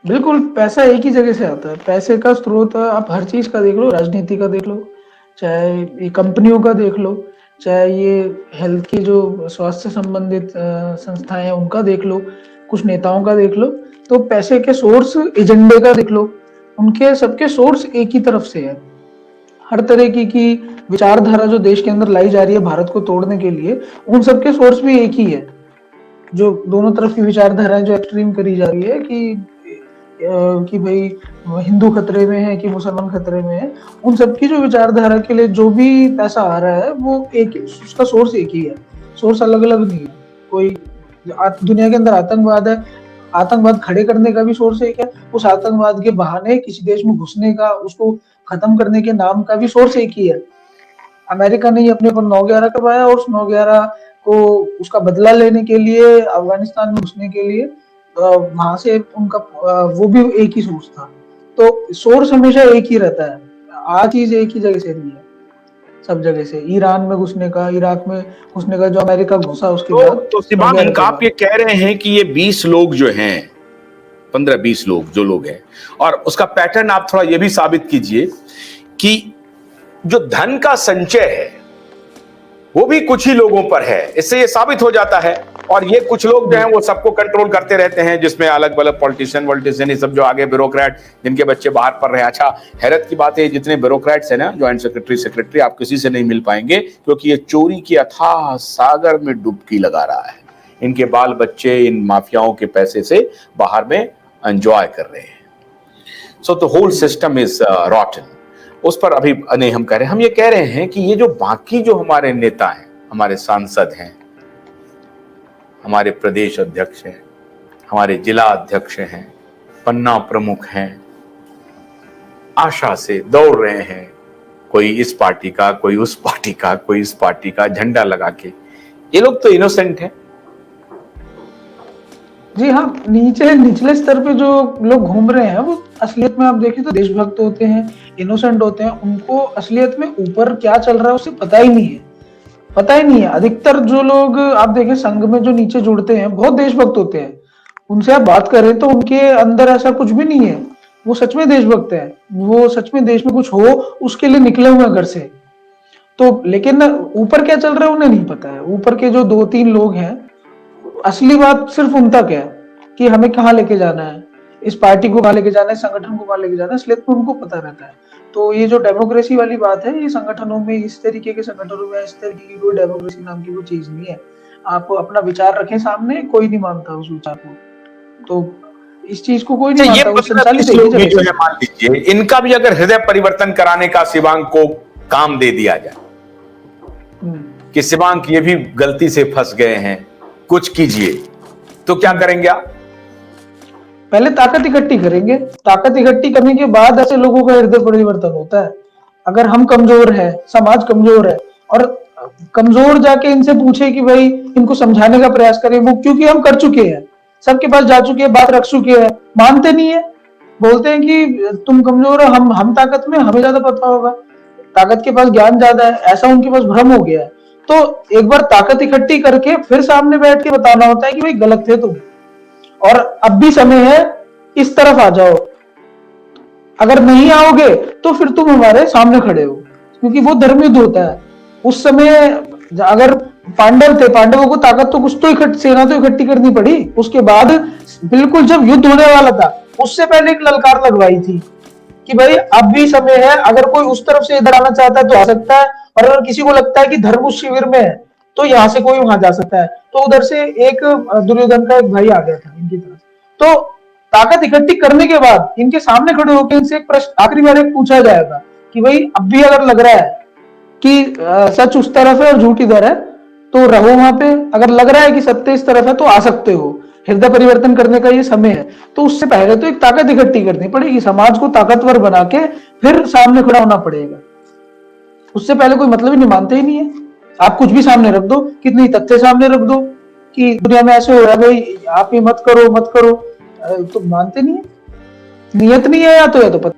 बिल्कुल, पैसा एक ही जगह से आता है। पैसे का स्रोत आप हर चीज़ का देख लो, राजनीति का देख लो, चाहे ये कंपनियों का देख लो, चाहे ये हेल्थ की जो स्वास्थ्य से संबंधित संस्थाएँ हैं, उनका देख लो, कुछ नेताओं का देख लो, तो पैसे के सोर्स एजेंडे का देख लो, उनके सबके सोर्स एक ही तरफ से है। हर तरीके की विचारधारा जो देश के अंदर लाई जा रही है भारत को तोड़ने के लिए, उन सबके सोर्स भी एक ही है। जो दोनों तरफ की विचारधाराएं जो एक्सट्रीम करी जा रही है कि भाई हिंदू खतरे में है कि मुसलमान खतरे में है, उन सबकी जो विचारधारा के लिए जो भी पैसा आ रहा है वो एक उसका सोर्स एक ही है, सोर्स अलग अलग नहीं है। कोई दुनिया के अंदर आतंकवाद है, आतंकवाद खड़े करने का भी सोर्स एक है, उस आतंकवाद के बहाने किसी देश में घुसने का, उसको खत्म करने के नाम का भी सोर्स एक ही है। अमेरिका ने अपने ऊपर 9/11 करवाया और उस 9/11 को उसका बदला लेने के लिए अफगानिस्तान में घुसने के लिए वहां से उनका वो भी एक ही सोर्स था। तो सोर्स हमेशा एक ही रहता है, आ चीज एक ही जगह से नहीं है, सब जगह से। ईरान में घुसने का, इराक में घुसने का, जो अमेरिका घुसा उसके बाद तो शिवांक, आप ये कह रहे हैं कि ये 20 लोग जो हैं, 15-20 लोग जो लोग हैं, और उसका पैटर्न आप थोड़ा ये भी साबित कीजिए कि जो धन का संचय है वो भी कुछ ही लोगों पर है। इससे ये साबित हो जाता है, और ये कुछ लोग जो हैं वो सबको कंट्रोल करते रहते हैं, जिसमें अलग अलग पॉलिटिशियन ये सब जो आगे ब्यूरोक्रेट जिनके बच्चे बाहर पढ़ रहे हैं। अच्छा, हैरत की बात है, जितने ब्यूरोक्रेट्स हैं ना, ज्वाइंट सेक्रेटरी, आप किसी से नहीं मिल पाएंगे, क्योंकि ये चोरी की अथाह सागर में डुबकी लगा रहा है। इनके बाल बच्चे इन माफियाओं के पैसे से बाहर में एंजॉय कर रहे हैं। So the whole system is rotten. उस पर अभी नहीं हम कह रहे, हम ये कह रहे हैं कि ये जो बाकी जो हमारे नेता हैं, हमारे सांसद हैं, हमारे प्रदेश अध्यक्ष हैं, हमारे जिला अध्यक्ष हैं, पन्ना प्रमुख हैं, आशा से दौड़ रहे हैं, कोई इस पार्टी का, कोई उस पार्टी का, कोई इस पार्टी का झंडा लगा के। ये लोग तो इनोसेंट हैं। जी हाँ, निचले स्तर पे जो लोग घूम रहे हैं वो असलियत में आप देखें तो देशभक्त होते हैं, इनोसेंट होते हैं। उनको असलियत में ऊपर क्या चल रहा है उससे पता ही नहीं है, पता ही नहीं है। अधिकतर जो लोग आप देखें संघ में जो नीचे जुड़ते हैं बहुत देशभक्त होते हैं, उनसे आप बात करें तो उनके अंदर ऐसा कुछ भी नहीं है, वो सच में देशभक्त है, वो सच में देश में कुछ हो उसके लिए निकले हुए हैं घर से। तो लेकिन ऊपर क्या चल रहा है उन्हें नहीं पता है। ऊपर के जो 2-3 लोग हैं, असली बात सिर्फ उन तक है कि हमें कहाँ लेके जाना है, इस पार्टी को कहाँ लेके जाना है, संगठन को कहाँ लेके जाना है, इसलिए तो उनको पता रहता है। तो ये जो डेमोक्रेसी वाली बात है, ये संगठनों में, इस तरीके के संगठनों में इस तरीके की कोई डेमोक्रेसी नाम की कोई चीज नहीं है। आप अपना विचार रखें सामने, कोई नहीं मानता उस विचार को, तो इस चीज को कोई नहीं मानता, वो संचालित है। लोग भी जो है, मान लीजिए इनका भी अगर हृदय परिवर्तन कराने का शिवांग को काम दे दिया जाए कि शिवांग ये भी गलती से फंस गए हैं, कुछ कीजिए, तो क्या करेंगे आप? पहले ताकत इकट्ठी करेंगे, ताकत इकट्ठी करने के बाद ऐसे लोगों का हृदय परिवर्तन होता है। अगर हम कमजोर है, समाज कमजोर है, और कमजोर जाके इनसे पूछे कि भाई इनको समझाने का प्रयास करें, वो क्योंकि हम कर चुके हैं, सबके पास जा चुके हैं, बात रख चुके हैं, मानते नहीं है, बोलते हैं कि तुम कमजोर हो, हम ताकत में, हमें ज्यादा पता होगा, ताकत के पास ज्ञान ज्यादा है, ऐसा उनके पास भ्रम हो गया है। तो एक बार ताकत इकट्ठी करके फिर सामने बैठ के बताना होता है कि भाई गलत थे तुम, और अब भी समय है, इस तरफ आ जाओ। अगर नहीं आओगे तो फिर तुम हमारे सामने खड़े हो, क्योंकि वो धर्म युद्ध होता है। उस समय अगर पांडव थे, पांडवों को ताकत तो कुछ तो सेना तो इकट्ठी करनी पड़ी, उसके बाद बिल्कुल जब युद्ध होने वाला था उससे पहले एक ललकार लगवाई थी कि भाई अब भी समय है, अगर कोई उस तरफ से इधर आना चाहता है तो आ सकता है, और अगर किसी को लगता है कि धर्म उस शिविर में है तो यहाँ से कोई वहां जा सकता है। तो उधर से एक दुर्योधन का एक भाई आ गया था इनकी तरफ। तो ताकत इकट्ठी करने के बाद इनके सामने खड़े होकर इनसे एक प्रश्न आखिरी बार एक पूछा जाएगा कि भाई अब भी अगर लग रहा है कि सच उस तरफ है और झूठ इधर है तो रहो वहां पे, अगर लग रहा है कि सत्य इस तरफ है तो आ सकते हो, हृदय परिवर्तन करने का ये समय है। तो उससे पहले तो एक ताकत इकट्ठी करनी पड़ेगी, समाज को ताकतवर बना के फिर सामने खड़ा होना पड़ेगा। उससे पहले कोई मतलब ही नहीं, मानते ही नहीं है। आप कुछ भी सामने रख दो, कितनी तथ्य सामने रख दो कि दुनिया में ऐसे हो रहा है भाई, आप ये मत करो मत करो, तो मानते नहीं है। नियत नहीं है या तो पता